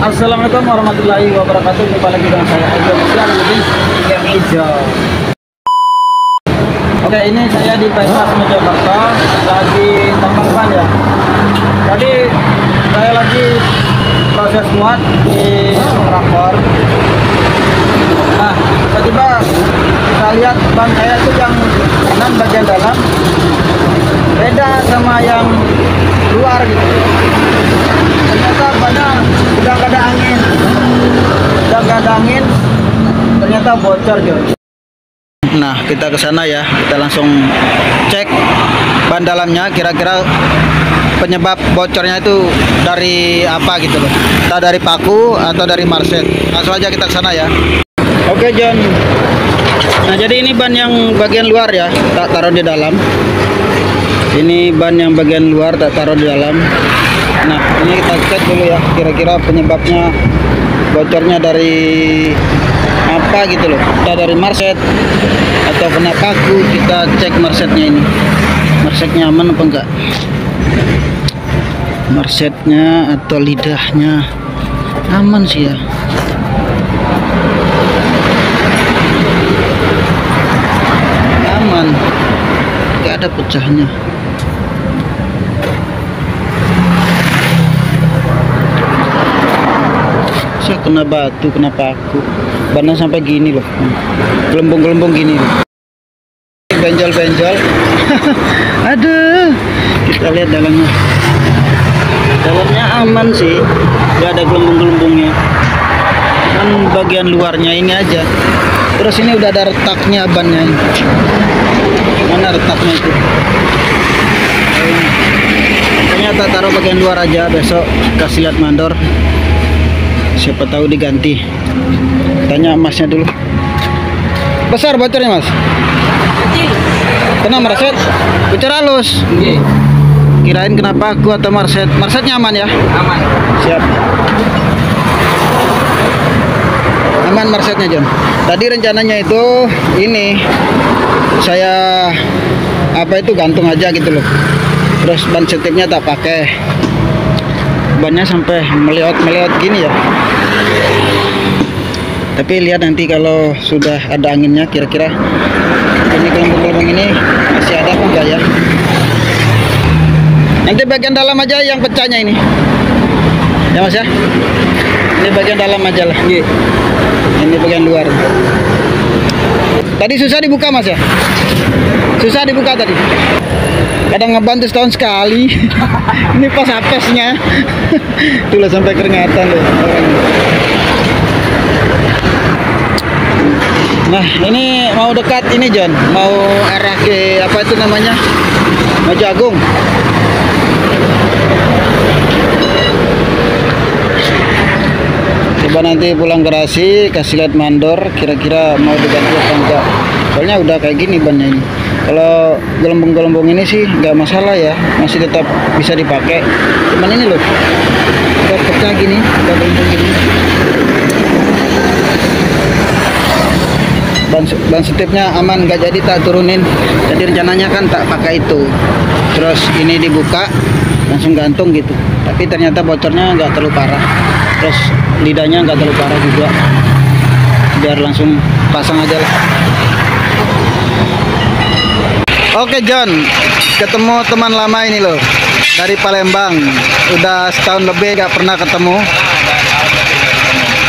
Assalamualaikum warahmatullahi wabarakatuh. Jumpa lagi dengan saya Ego Siang di Game Hijau. Oke, ini saya di Pesas Mojokerto lagi tambang ban ya. Jadi saya lagi proses muat di traktor. Nah, tiba-tiba kita lihat ban saya itu yang kanan bagian dalam beda sama yang luar gitu. Ternyata bannya udah gak ada angin, ternyata bocor John. Nah, kita ke sana ya, kita langsung cek ban dalamnya, kira-kira penyebab bocornya itu dari apa gitu loh, entah dari paku atau dari marset. Langsung aja kita ke sana ya. Oke John. Nah, jadi ini ban yang bagian luar ya, tak taruh di dalam. Ini ban yang bagian luar tak taruh di dalam. Nah, ini kita cek dulu ya, kira-kira penyebabnya bocornya dari apa gitu loh, entah dari marset atau kena paku. Kita cek marsetnya ini, marsetnya aman apa enggak, marsetnya atau lidahnya aman sih ya. Aman, nggak ada pecahnya. Saya kena batu, kena paku, bannya sampai gini loh, gelembung-gelembung gini loh. Benjol-benjol. Aduh, kita lihat dalamnya. Dalamnya aman sih, gak ada gelembung-gelembungnya. Kan bagian luarnya ini aja. Terus ini udah ada retaknya bannya. Mana retaknya itu? Ternyata taruh bagian luar aja, besok kasih lihat mandor. Siapa tahu diganti. Tanya emasnya dulu. Besar bocornya mas? Kecil. Kena marset? Bocor halus? Iya. Kirain kenapa aku atau marset? Marsetnya aman ya? Aman. Siap. Aman marsetnya John. Tadi rencananya itu ini saya gantung aja gitu loh. Terus ban setipnya tak pakai. Bannya sampai meliot-meliot gini ya. Tapi lihat nanti kalau sudah ada anginnya, kira-kira ini gelembung-gelembung ini masih ada apa enggak ya. Nanti bagian dalam aja yang pecahnya ini ya mas ya. Ini bagian dalam aja lah. Ini bagian luar. Tadi susah dibuka mas ya, susah dibuka tadi. Kadang ngebantu setahun sekali. Ini pas apesnya. Itulah sampai keringatan loh. Nah, ini mau dekat ini John, mau arah ke apa itu namanya, Mojo Agung. Coba nanti pulang garasi kasih lihat mandor, kira-kira mau diganti apa enggak. Soalnya udah kayak gini bannya ini. Kalau gelembung-gelembung ini sih nggak masalah ya, masih tetap bisa dipakai. Cuman ini loh, udah pecah gini, udah gelembung gini. Ban setipnya aman, nggak jadi tak turunin. Jadi rencananya kan tak pakai itu. Terus ini dibuka, langsung gantung gitu. Tapi ternyata bocornya nggak terlalu parah. Terus lidahnya nggak terlalu parah juga. Biar langsung pasang aja lah. Oke John, ketemu teman lama ini loh, dari Palembang. Udah setahun lebih gak pernah ketemu.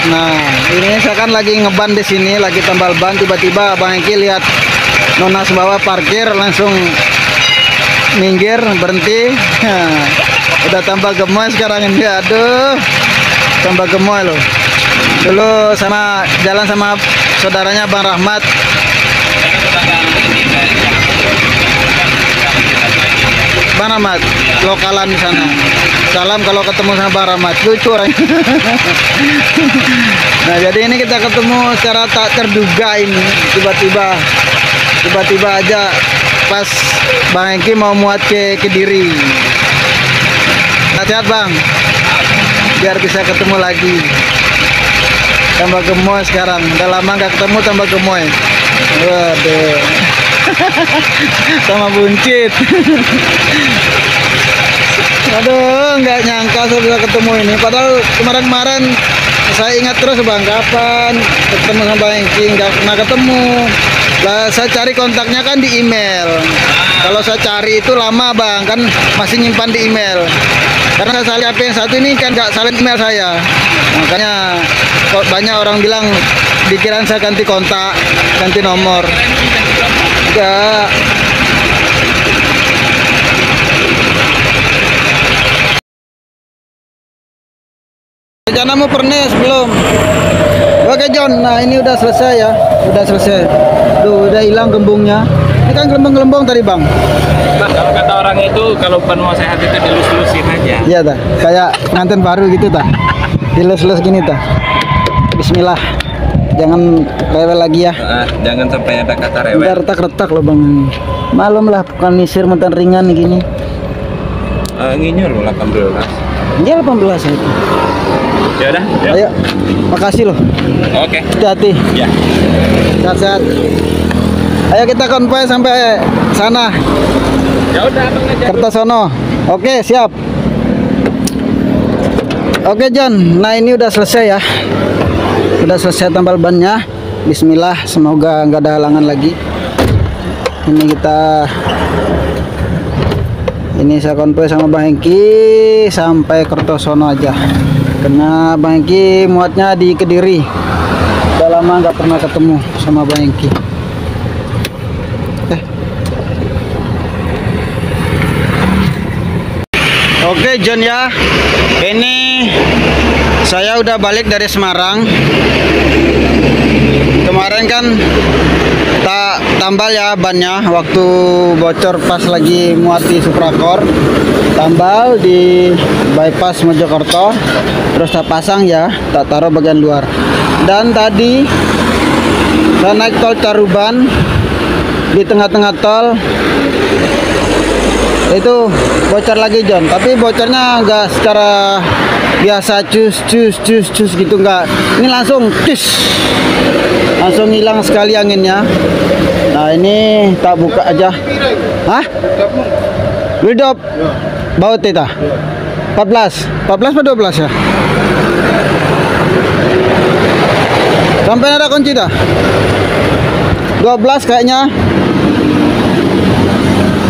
Nah, ini saya kan lagi ngeban di sini, lagi tambal ban. Tiba-tiba Bang Eki lihat Nona Sumbawa parkir, langsung minggir, berhenti. Udah tambah gemoy sekarang ini. Aduh, tambah gemoy loh. Dulu sama jalan sama saudaranya Bang Rahmat. Bang Rahmat, lokalan di sana. Salam kalau ketemu sama Bang Rahmat, lucu orangnya. Nah, jadi ini kita ketemu secara tak terduga ini. Tiba-tiba aja pas Bang Eki mau muat ke Kediri. Sehat Bang, biar bisa ketemu lagi. Tambah gemoy sekarang, udah lama nggak ketemu, tambah gemoy. Waduh. Sama buncit. Aduh, nggak nyangka saya bisa ketemu ini. Padahal kemarin-kemarin saya ingat terus bang, kapan ketemu sama Bang Hengki, nggak pernah ketemu. Lah saya cari kontaknya kan di email. Kalau saya cari itu lama bang, kan masih nyimpan di email. Karena saya HP yang satu ini kan nggak salin email saya. Makanya kok banyak orang bilang dikira saya ganti kontak, ganti nomor. Enggak. Rencanamu pernes belum? Oke John, nah ini udah selesai ya, udah selesai. Tuh udah hilang gembungnya. Ini kan gelembung-gelembung tadi bang. Nah, kalau kata orang itu kalau ban mau sehat itu dilus-lusin aja. Iya dah, kayak pengantin baru gitu dah. Dilus-lus gini dah. Bismillah. Jangan rewel lagi ya. Jangan sampai ada kata rewel. Ntar retak-retak loh bang. Malum lah, bukan nisir mentan ringan gini. Nginyur 18. Iya 18 itu. Ya udah. Ya. Ayo, makasih loh. Oke. Hati-hati. Ya. Sehat-sehat. Ayo kita konvoy sampai sana. Ya udah, abang aja. Kertosono. Oke, siap. Oke John, nah ini udah selesai ya. Udah selesai tambal bannya. Bismillah, semoga nggak ada halangan lagi. Ini saya konvoy sama Bang Hengki sampai Kertosono aja. Karena Bang Hengki muatnya di Kediri. Udah lama nggak pernah ketemu sama Bang Hengki. Oke John ya, ini saya udah balik dari Semarang. Kemarin kan tak tambal ya bannya waktu bocor pas lagi muat di Suprakor. Tambal di bypass Mojokerto, terus tak pasang ya, tak taruh bagian luar. Dan tadi saya naik tol Caruban, di tengah-tengah tol itu bocor lagi John, tapi bocornya enggak secara biasa cus gitu, enggak. Ini langsung langsung hilang sekali anginnya. Nah ini tak buka aja. Hah? Berdop baut kita 14 atau 12 ya, sampai ada kunci dah 12 kayaknya.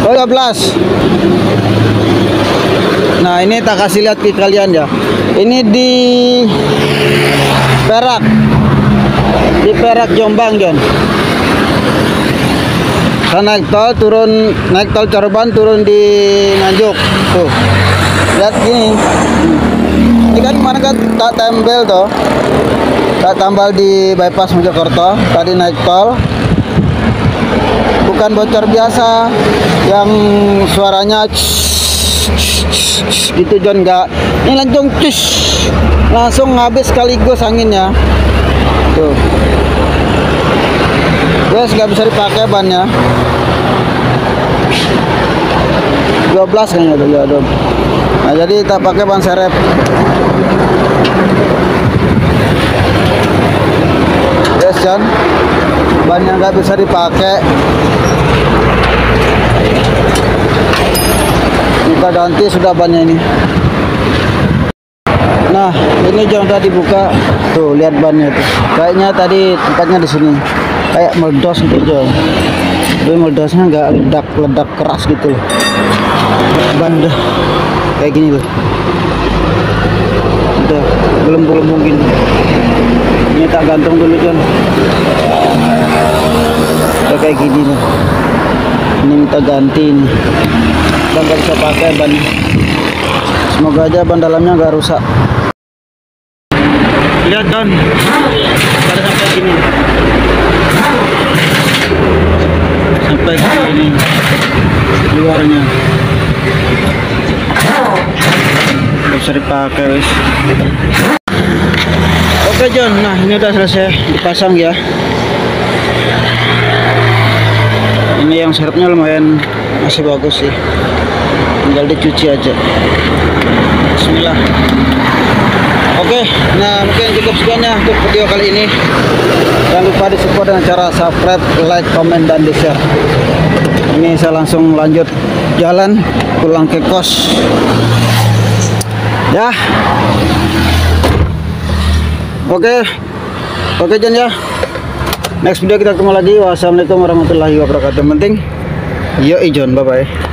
Oh 12. Nah ini tak kasih lihat ke kalian ya. Ini di Perak, Jombang John. Saya naik tol Caruban, turun di Nganjuk. Tuh lihat gini. Ini kan kemarin kan tak tempel tuh, tak tambal di bypass Mojokerto. Tadi naik tol, bukan bocor biasa yang suaranya gitu John, enggak. Ini langsung habis sekaligus anginnya. Tuh. Terus nggak bisa dipakai bannya. 12 kayaknya tuh ya, Dom. Nah, jadi kita pakai ban serep. Yes, John. Ban yang nggak bisa dipakai. Kita ganti sudah bannya ini. Nah, ini John udah dibuka. Tuh, lihat bannya tuh. Kayaknya tadi tempatnya di sini. Kayak meledos gitu John. Tapi meledosnya nggak ledak keras gitu loh. Ban udah kayak gini loh. Udah gelembung gini. Ini tak gantung dulu John. Udah kayak gini loh. Ini minta ganti ini. Dan nggak bisa pakai ban. Semoga aja ban dalamnya nggak rusak. Lihat John, ada sampai gini. Sampai sini luarnya bisa dipakai wis. Oke John, nah ini udah selesai dipasang ya. Ini yang serepnya lumayan masih bagus sih, tinggal dicuci aja. Bismillah. Oke, nah mungkin cukup sekian ya untuk video kali ini. Jangan lupa di support dengan cara subscribe, like, komen, dan di share. Ini saya langsung lanjut jalan pulang ke kos ya. Oke Jan ya, next video kita ketemu lagi. Wassalamualaikum warahmatullahi wabarakatuh. Penting yo ijon, bye bye.